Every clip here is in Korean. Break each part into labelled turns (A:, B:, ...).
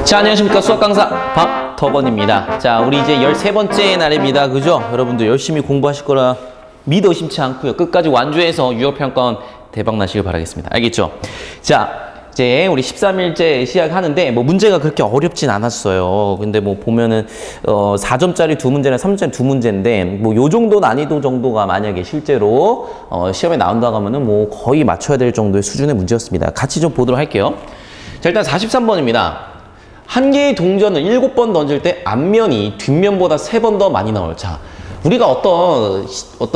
A: 자, 안녕하십니까. 수학 강사 박터건입니다. 자, 우리 이제 13번째 날입니다. 그죠? 여러분들 열심히 공부하실 거라 믿어 의심치 않고요. 끝까지 완주해서 유효평가원 대박 나시길 바라겠습니다. 알겠죠? 자, 이제 우리 13일째 시작하는데 뭐 문제가 그렇게 어렵진 않았어요. 근데 뭐 보면은 4점짜리 2문제나 3점짜리 2문제인데 뭐 요 정도 난이도 정도가 만약에 실제로 시험에 나온다고 하면은 뭐 거의 맞춰야 될 정도의 수준의 문제였습니다. 같이 좀 보도록 할게요. 자, 일단 43번입니다. 한 개의 동전을 7번 던질 때 앞면이 뒷면보다 3번 더 많이 나올. 자, 우리가 어떤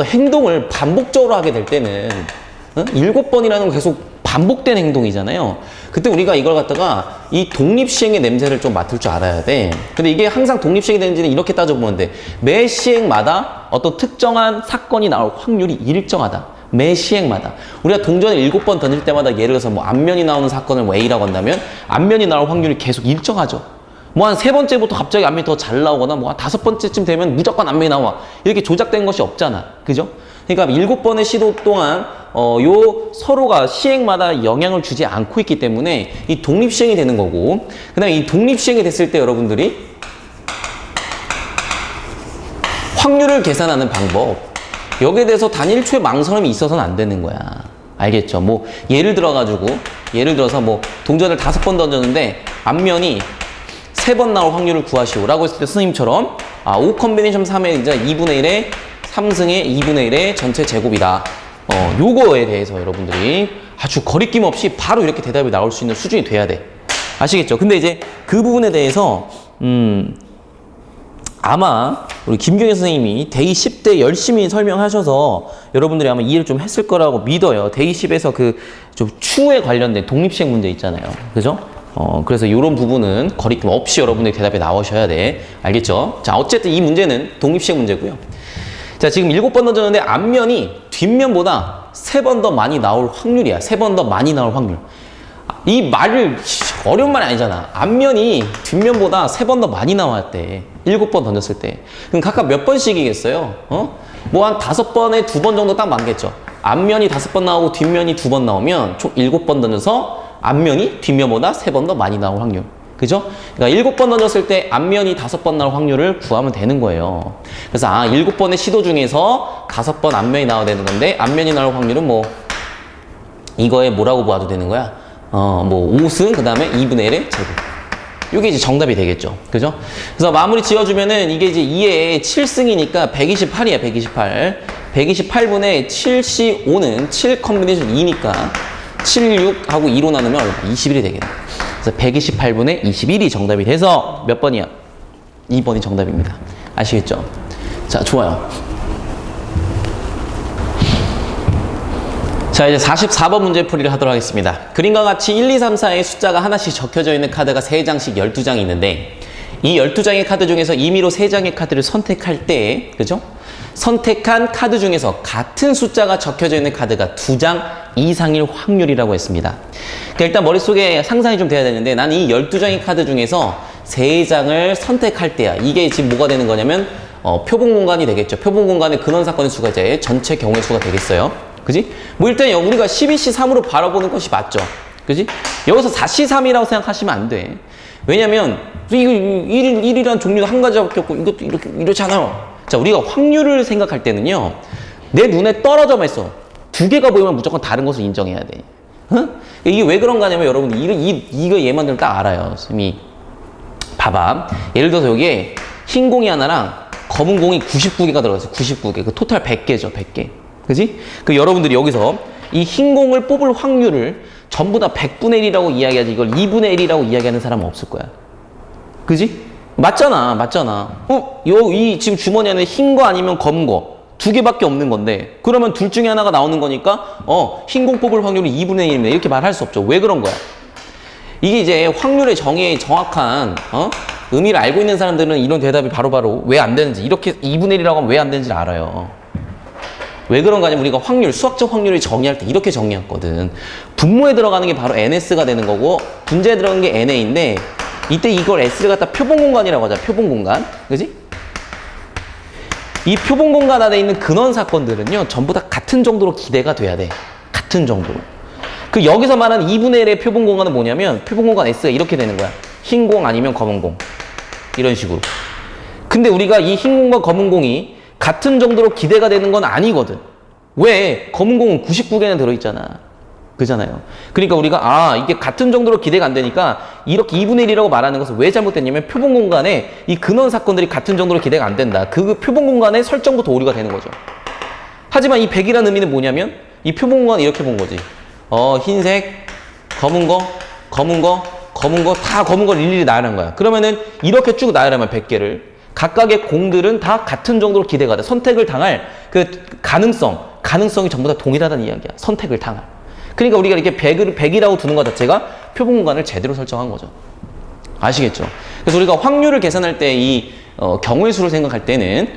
A: 행동을 반복적으로 하게 될 때는 7번이라는 건 계속 반복된 행동이잖아요. 그때 우리가 이걸 갖다가 이 독립시행의 냄새를 좀 맡을 줄 알아야 돼. 근데 이게 항상 독립시행이 되는지는 이렇게 따져보면 돼. 매 시행마다 어떤 특정한 사건이 나올 확률이 일정하다. 매 시행마다. 우리가 동전을 7번 던질 때마다 예를 들어서 뭐 앞면이 나오는 사건을 뭐 A라고 한다면 앞면이 나올 확률이 계속 일정하죠. 뭐 한 3번째부터 갑자기 앞면이 더 잘 나오거나 뭐 한 5번째쯤 되면 무조건 앞면이 나와. 이렇게 조작된 것이 없잖아. 그죠? 그러니까 7번의 시도 동안 요 서로가 시행마다 영향을 주지 않고 있기 때문에 이 독립시행이 되는 거고, 그 다음에 이 독립시행이 됐을 때 여러분들이 확률을 계산하는 방법, 여기에 대해서 단 1초의 망설임이 있어서는 안 되는 거야. 알겠죠? 뭐 예를 들어서 뭐 동전을 5번 던졌는데 앞면이 3번 나올 확률을 구하시오 라고 했을 때 선생님처럼 5 컨비네이션 3의 이제 2분의 1의 3승의 2분의 1의 전체 제곱이다. 요거에 대해서 여러분들이 아주 거리낌 없이 바로 이렇게 대답이 나올 수 있는 수준이 돼야 돼. 아시겠죠? 근데 이제 그 부분에 대해서 아마 우리 김경혜 선생님이 데이 10때 열심히 설명하셔서 여러분들이 아마 이해를 좀 했을 거라고 믿어요. 데이 10에서 그 좀 추후에 관련된 독립시행 문제 있잖아요. 그죠? 그래서 이런 부분은 거리낌 없이 여러분들이 대답이 나오셔야 돼. 알겠죠? 자, 어쨌든 이 문제는 독립시행 문제고요. 자, 지금 7번 던졌는데 앞면이 뒷면보다 3번 더 많이 나올 확률이야. 3번 더 많이 나올 확률. 이 말을 어려운 말이 아니잖아. 앞면이 뒷면보다 3번 더 많이 나왔대. 7번 던졌을 때. 그럼 각각 몇 번씩이겠어요? 뭐 한 5번에 2번 정도 딱 맞겠죠. 앞면이 5번 나오고 뒷면이 2번 나오면 총 7번 던져서 앞면이 뒷면보다 3번 더 많이 나올 확률. 그죠? 그러니까 7번 던졌을 때 앞면이 5번 나올 확률을 구하면 되는 거예요. 그래서 7번의 시도 중에서 5번 앞면이 나와야 되는 건데 앞면이 나올 확률은 뭐 이거에 뭐라고 봐도 되는 거야? 뭐 5승 그 다음에 2분의 1의 제곱. 이게 이제 정답이 되겠죠. 그죠? 그래서 마무리 지어주면은 이게 이제 2에 7승이니까 128이야, 128. 128분의 7C5는 7 컨비네이션 2니까 7, 6하고 2로 나누면 얼마? 21이 되겠네. 그래서 128분의 21이 정답이 돼서 몇 번이야? 2번이 정답입니다. 아시겠죠? 자, 좋아요. 자, 이제 44번 문제 풀이를 하도록 하겠습니다. 그림과 같이 1, 2, 3, 4의 숫자가 하나씩 적혀져 있는 카드가 3장씩 12장이 있는데 이 12장의 카드 중에서 임의로 3장의 카드를 선택할 때, 그죠? 선택한 카드 중에서 같은 숫자가 적혀져 있는 카드가 2장 이상일 확률이라고 했습니다. 그러니까 일단 머릿속에 상상이 좀 돼야 되는데 나는 이 12장의 카드 중에서 3장을 선택할 때야. 이게 지금 뭐가 되는 거냐면 표본 공간이 되겠죠. 표본 공간의 근원 사건의 수가 이제 전체 경우의 수가 되겠어요. 그지? 뭐 일단 우리가 12C3으로 바라보는 것이 맞죠. 그지? 여기서 4C3이라고 생각하시면 안 돼. 왜냐면 이거 1이라는 종류가 한 가지밖에 없고 이것도 이렇잖아요. 자, 우리가 확률을 생각할 때는요. 내 눈에 떨어져만 있어. 2개가 보이면 무조건 다른 것을 인정해야 돼. 이게 왜 그런가 하냐면 여러분 이거 얘만 들면 딱 알아요. 선생님이 봐봐. 예를 들어서 여기에 흰 공이 하나랑 검은 공이 99개가 들어갔어요. 99개. 그 토탈 100개죠. 100개. 그지? 그 여러분들이 여기서 이 흰 공을 뽑을 확률을 전부 다 100분의 1이라고 이야기하지 이걸 2분의 1이라고 이야기하는 사람은 없을 거야. 그지? 맞잖아. 이 지금 주머니 안에 흰 거 아니면 검은 거 2개밖에 없는 건데 그러면 둘 중에 하나가 나오는 거니까 흰 공 뽑을 확률이 2분의 1입니다. 이렇게 말할 수 없죠. 왜 그런 거야? 이게 이제 확률의 정의의 정확한 의미를 알고 있는 사람들은 이런 대답이 바로바로 왜 안 되는지 이렇게 2분의 1이라고 하면 왜 안 되는지를 알아요. 왜 그런가 하면 우리가 수학적 확률을 정의할 때 이렇게 정의했거든. 분모에 들어가는 게 바로 NS가 되는 거고 분자에 들어가는 게 NA인데 이때 이걸 S를 갖다 표본 공간이라고 하자. 표본 공간. 그지? 이 표본 공간 안에 있는 근원 사건들은요. 전부 다 같은 정도로 기대가 돼야 돼. 같은 정도로. 그 여기서 말하는 2분의 1의 표본 공간은 뭐냐면 표본 공간 S가 이렇게 되는 거야. 흰 공 아니면 검은 공. 이런 식으로. 근데 우리가 이 흰 공과 검은 공이 같은 정도로 기대가 되는 건 아니거든. 왜? 검은 공은 99개나 들어있잖아. 그잖아요. 그러니까 우리가 이게 같은 정도로 기대가 안 되니까 이렇게 2분의 1이라고 말하는 것은 왜 잘못됐냐면 표본 공간에 이 근원 사건들이 같은 정도로 기대가 안 된다. 그 표본 공간의 설정부터 오류가 되는 거죠. 하지만 이 100이라는 의미는 뭐냐면 이 표본 공간을 이렇게 본 거지. 흰색, 검은 거, 검은 거, 검은 거 다 검은 걸 일일이 나열한 거야. 그러면은 이렇게 쭉 나열하면 100개를 각각의 공들은 다 같은 정도로 기대가 돼. 선택을 당할 그 가능성이 전부 다 동일하다는 이야기야. 선택을 당할. 그러니까 우리가 이렇게 100이라고 두는 것 자체가 표본 공간을 제대로 설정한 거죠. 아시겠죠? 그래서 우리가 확률을 계산할 때 이 경우의 수를 생각할 때는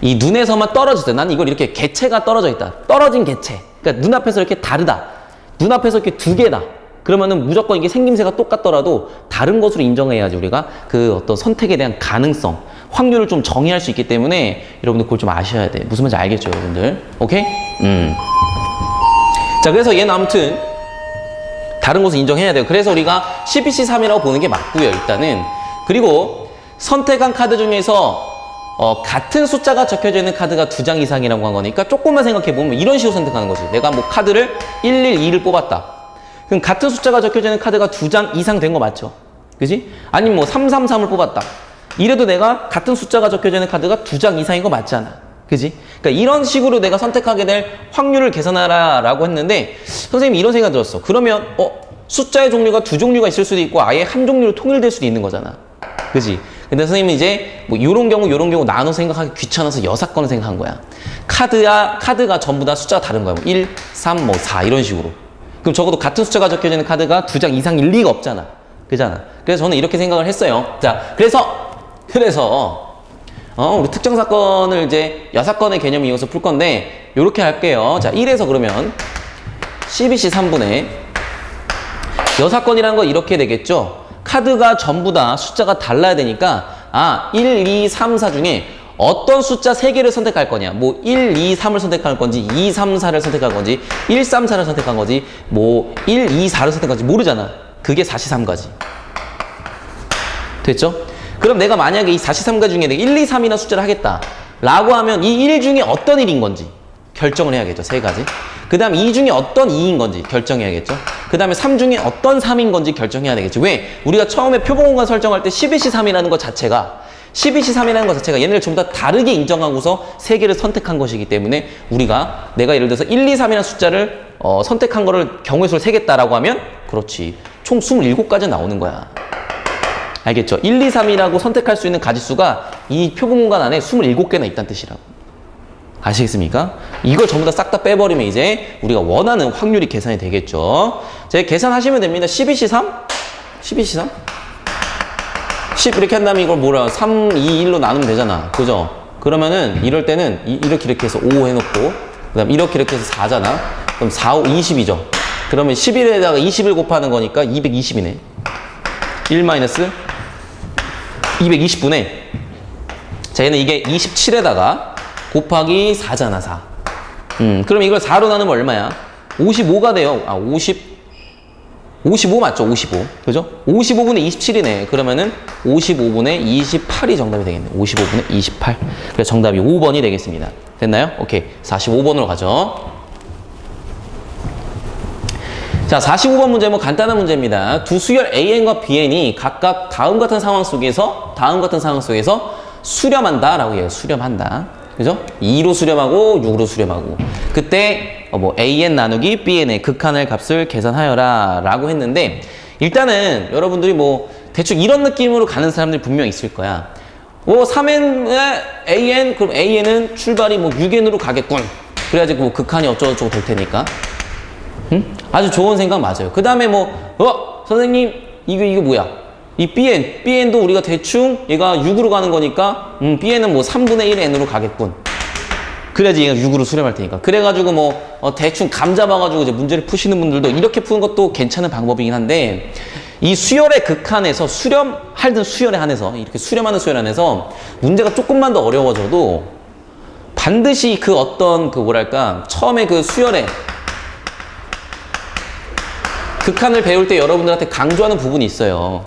A: 이 눈에서만 떨어질 때, 난 이걸 이렇게 개체가 떨어져 있다. 떨어진 개체. 그러니까 눈앞에서 이렇게 다르다. 눈앞에서 이렇게 두 개다. 그러면은 무조건 이게 생김새가 똑같더라도 다른 것으로 인정해야지 우리가 그 어떤 선택에 대한 가능성, 확률을 좀 정의할 수 있기 때문에 여러분들 그걸 좀 아셔야 돼. 무슨 말인지 알겠죠, 여러분들? 오케이? 자, 그래서 얘는 아무튼 다른 것을 인정해야 돼요. 그래서 우리가 CPC3이라고 보는 게 맞고요, 일단은. 그리고 선택한 카드 중에서 같은 숫자가 적혀져 있는 카드가 2장 이상이라고 한 거니까 조금만 생각해보면 이런 식으로 선택하는 거지. 내가 뭐 카드를 112를 뽑았다. 그럼 같은 숫자가 적혀져 있는 카드가 2장 이상 된 거 맞죠? 그지? 아니면 뭐 333을 뽑았다. 이래도 내가 같은 숫자가 적혀져 있는 카드가 2장 이상인 거 맞잖아. 그지? 그러니까 이런 식으로 내가 선택하게 될 확률을 계산하라 라고 했는데 선생님이 이런 생각이 들었어. 그러면 숫자의 종류가 2종류가 있을 수도 있고 아예 한 종류로 통일될 수도 있는 거잖아. 그지? 근데 선생님이 이제 뭐 요런 경우 나눠 생각하기 귀찮아서 여사건을 생각한 거야. 카드가 전부 다 숫자가 다른 거야. 뭐 1, 3, 뭐 4 이런 식으로. 그럼 적어도 같은 숫자가 적혀져 있는 카드가 2장 이상일 리가 없잖아. 그잖아. 그래서 저는 이렇게 생각을 했어요. 자, 그래서 우리 특정 사건을 이제 여사건의 개념을 이용해서 풀 건데 요렇게 할게요. 자, 1에서 그러면 CBC 3분의 여사건이라는 건 이렇게 되겠죠. 카드가 전부 다 숫자가 달라야 되니까 1, 2, 3, 4 중에 어떤 숫자 3개를 선택할 거냐. 뭐 1, 2, 3을 선택할 건지 2, 3, 4를 선택할 건지 1, 3, 4를 선택한 건지 뭐 1, 2, 4를 선택한 건지 모르잖아. 그게 4시3가지. 됐죠? 그럼 내가 만약에 이 4시3가 중에 내가 1, 2, 3이나 숫자를 하겠다 라고 하면 이 1 중에 어떤 1인 건지 결정을 해야겠죠. 3가지. 그 다음 2 중에 어떤 2인 건지 결정해야겠죠. 그 다음에 3 중에 어떤 3인 건지 결정해야 되겠죠. 왜? 우리가 처음에 표본공간 설정할 때 12C3이라는 것 자체가 12C3이라는 것 자체가 얘네를 전부 다 다르게 인정하고서 3개를 선택한 것이기 때문에 내가 예를 들어서 1, 2, 3이라는 숫자를 선택한 거를 경우의 수를 세겠다라고 하면 그렇지. 총 27가지 나오는 거야. 알겠죠? 1, 2, 3이라고 선택할 수 있는 가지수가 이 표본공간 안에 27개나 있다는 뜻이라고. 아시겠습니까? 이걸 전부 다 싹 다 빼버리면 이제 우리가 원하는 확률이 계산이 되겠죠. 자, 계산하시면 됩니다. 12C3? 12C3? 10 이렇게 한다면 이걸 3, 2, 1로 나누면 되잖아. 그죠? 그러면은 이럴 때는 이렇게 해서 5 해놓고 그 다음 이렇게 해서 4잖아. 그럼 4, 5, 20이죠. 그러면 11에다가 20을 곱하는 거니까 220이네. 1 마이너스 220분의 자, 얘는 이게 27에다가 곱하기 4잖아, 4. 그럼 이걸 4로 나누면 얼마야? 55가 돼요. 55 맞죠? 55. 그죠? 55분의 27이네. 그러면은 55분의 28이 정답이 되겠네. 55분의 28. 그래서 정답이 5번이 되겠습니다. 됐나요? 오케이. 45번으로 가죠. 자, 45번 문제 뭐 간단한 문제입니다. 두 수열 AN과 BN이 각각 다음 같은 상황 속에서 수렴한다 라고 해요. 수렴한다. 그죠? 2로 수렴하고 6으로 수렴하고 그때 뭐 AN 나누기 BN의 극한의 값을 계산하여라 라고 했는데 일단은 여러분들이 뭐 대충 이런 느낌으로 가는 사람들이 분명히 있을 거야. 3N의 AN 그럼 AN은 출발이 뭐 6N으로 가겠군. 그래야지 뭐 극한이 어쩌고저쩌고 될 테니까. 아주 좋은 생각 맞아요. 그 다음에 선생님 이거 뭐야? 이 BN도 우리가 대충 얘가 6으로 가는 거니까 BN은 뭐 3분의 1의 N으로 가겠군. 그래야지 얘가 6으로 수렴할 테니까. 그래가지고 대충 감 잡아가지고 이제 문제를 푸시는 분들도 이렇게 푸는 것도 괜찮은 방법이긴 한데 이 수열의 극한에서 수렴하는 수열에 한해서 이렇게 수렴하는 수열에 한해서 문제가 조금만 더 어려워져도 반드시 그 어떤 처음에 그 수열의 극한을 배울 때 여러분들한테 강조하는 부분이 있어요.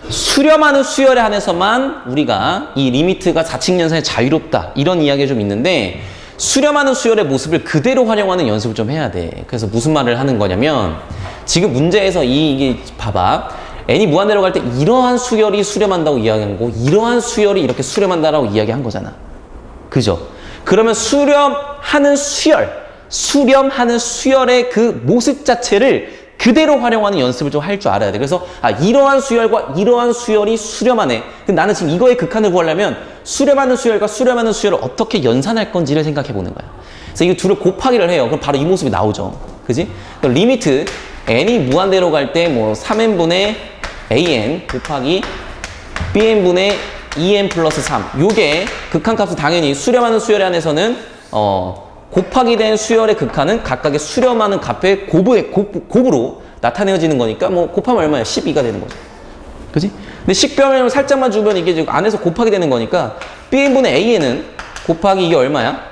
A: 수렴하는 수열에 한해서만 우리가 이 리미트가 좌측 연산이 자유롭다 이런 이야기가 좀 있는데 수렴하는 수열의 모습을 그대로 활용하는 연습을 좀 해야 돼. 그래서 무슨 말을 하는 거냐면 지금 문제에서 이게 봐봐. n이 무한대로 갈 때 이러한 수열이 수렴한다고 이야기한 거고 이러한 수열이 이렇게 수렴한다라고 이야기한 거잖아. 그죠? 그러면 수렴하는 수열의 그 모습 자체를 그대로 활용하는 연습을 좀 할 줄 알아야 돼. 그래서 이러한 수열과 이러한 수열이 수렴하네. 근데 나는 지금 이거의 극한을 구하려면 수렴하는 수열과 수렴하는 수열을 어떻게 연산할 건지를 생각해 보는 거야. 그래서 이 둘을 곱하기를 해요. 그럼 바로 이 모습이 나오죠. 그지? 리미트 n이 무한대로 갈 때 뭐 3n분의 an 곱하기 bn분의 2n 플러스 3 요게 극한값은 당연히 수렴하는 수열에 한해서는 곱하기 된 수열의 극한은 각각의 수렴하는 값의 곱으로 나타내어지는 거니까 뭐 곱하면 얼마야? 12가 되는 거죠. 그지? 근데 식별명을 살짝만 주면 이게 지금 안에서 곱하기 되는 거니까 bn분의 an은 곱하기 이게 얼마야?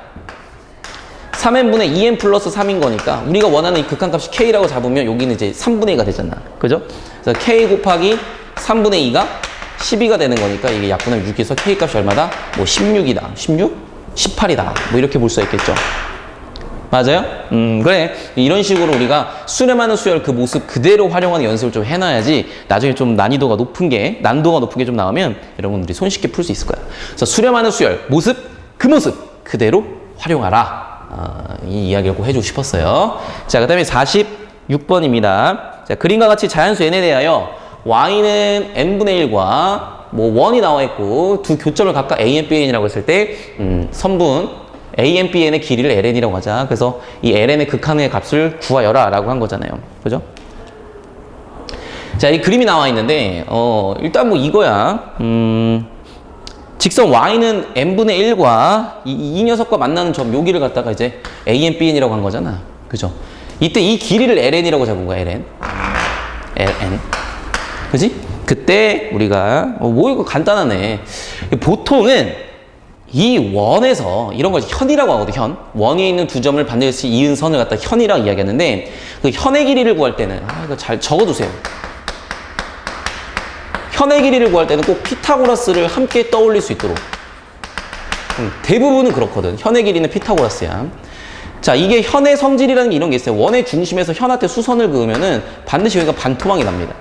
A: 3n분의 2n 플러스 3인 거니까 우리가 원하는 이 극한값이 k라고 잡으면 여기는 이제 3분의 2가 되잖아. 그죠? 그래서 k 곱하기 3분의 2가 12가 되는 거니까 이게 약분하면 6에서 k 값이 얼마다? 뭐 16이다. 16? 18이다. 뭐 이렇게 볼 수 있겠죠. 맞아요? 그래. 이런 식으로 우리가 수렴하는 수열 그 모습 그대로 활용하는 연습을 좀 해놔야지 나중에 좀 난이도가 높은 게 좀 나오면 여러분들이 손쉽게 풀 수 있을 거야. 그래서 수렴하는 수열 모습 그 모습 그대로 활용하라. 이 이야기를 꼭 해주고 싶었어요. 자, 그 다음에 46번입니다. 자, 그림과 같이 자연수 n에 대하여 y는 n분의 1과 뭐 1이 나와 있고 두 교점을 각각 an, bn이라고 했을 때 선분 an, bn의 길이를 ln이라고 하자. 그래서 이 ln의 극한의 값을 구하여라 라고 한 거잖아요. 그죠? 자, 이 그림이 나와 있는데 일단 뭐 이거야. 직선 y는 n분의 1과 이 녀석과 만나는 점 여기를 갖다가 이제 an, bn이라고 한 거잖아. 그죠? 이때 이 길이를 ln이라고 잡은 거야. ln. 그지? 그때 우리가 뭐 이거 간단하네. 보통은 이 원에서 이런 걸 현이라고 하거든. 현. 원에 있는 두 점을 반드시 이은 선을 갖다 현이라고 이야기하는데 그 현의 길이를 구할 때는 이거 잘 적어두세요. 현의 길이를 구할 때는 꼭 피타고라스를 함께 떠올릴 수 있도록. 대부분은 그렇거든. 현의 길이는 피타고라스야. 자, 이게 현의 성질이라는 게 이런 게 있어요. 원의 중심에서 현한테 수선을 그으면은 반드시 여기가 반토막이 납니다.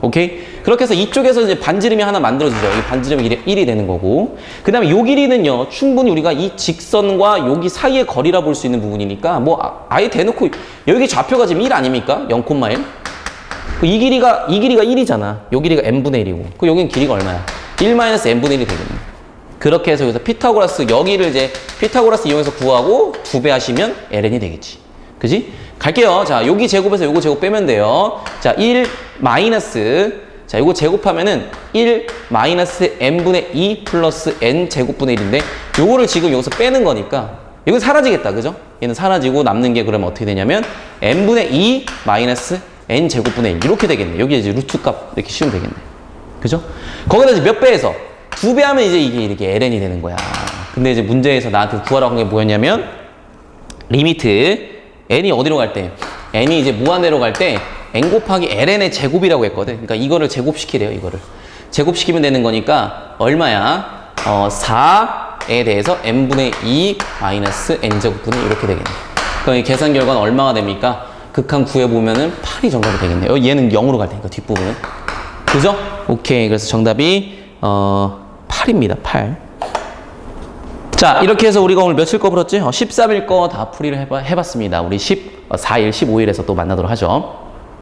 A: 오케이? 그렇게 해서 이쪽에서 이제 반지름이 하나 만들어지죠. 이 반지름이 1이 되는 거고. 그 다음에 요 길이는요, 충분히 우리가 이 직선과 여기 사이의 거리라 볼 수 있는 부분이니까, 뭐, 아예 대놓고, 여기 좌표가 지금 1 아닙니까? 0,1. 이 길이가 1이잖아. 요 길이가 n분의 1이고. 그 여기는 길이가 얼마야? 1-n분의 1이 되겠네. 그렇게 해서 여기서 피타고라스, 여기를 이제 피타고라스 이용해서 구하고 2배 하시면 ln이 되겠지. 그지? 갈게요. 자, 여기 제곱에서 요거 제곱 빼면 돼요. 자, 1 마이너스, 자, 요거 제곱하면은 1 마이너스 n분의 2 플러스 n 제곱분의 1인데 요거를 지금 여기서 빼는 거니까 이건 사라지겠다. 그죠? 얘는 사라지고 남는 게 그러면 어떻게 되냐면 n분의 2 마이너스 n 제곱분의 1 이렇게 되겠네. 여기 이제 루트 값 이렇게 씌우면 되겠네. 그죠? 거기다 이제 몇 배해서 2배 하면 이제 이게 이렇게 ln이 되는 거야. 근데 이제 문제에서 나한테 구하라고 한 게 뭐였냐면 리미트 n이 어디로 갈 때? n이 이제 무한대로 갈 때 n 곱하기 ln의 제곱이라고 했거든. 그러니까 이거를 제곱시키래요. 이거를 제곱시키면 되는 거니까 얼마야? 4에 대해서 n분의 2 마이너스 n제곱분의 이렇게 되겠네. 그럼 이 계산 결과는 얼마가 됩니까? 극한 구해보면은 8이 정답이 되겠네요. 얘는 0으로 갈 테니까 뒷부분은. 그죠? 오케이. 그래서 정답이 8입니다. 8. 자, 이렇게 해서 우리가 오늘 며칠 거 풀었지? 13일 거 다 풀이를 해봤습니다. 우리 14일, 15일에서 또 만나도록 하죠.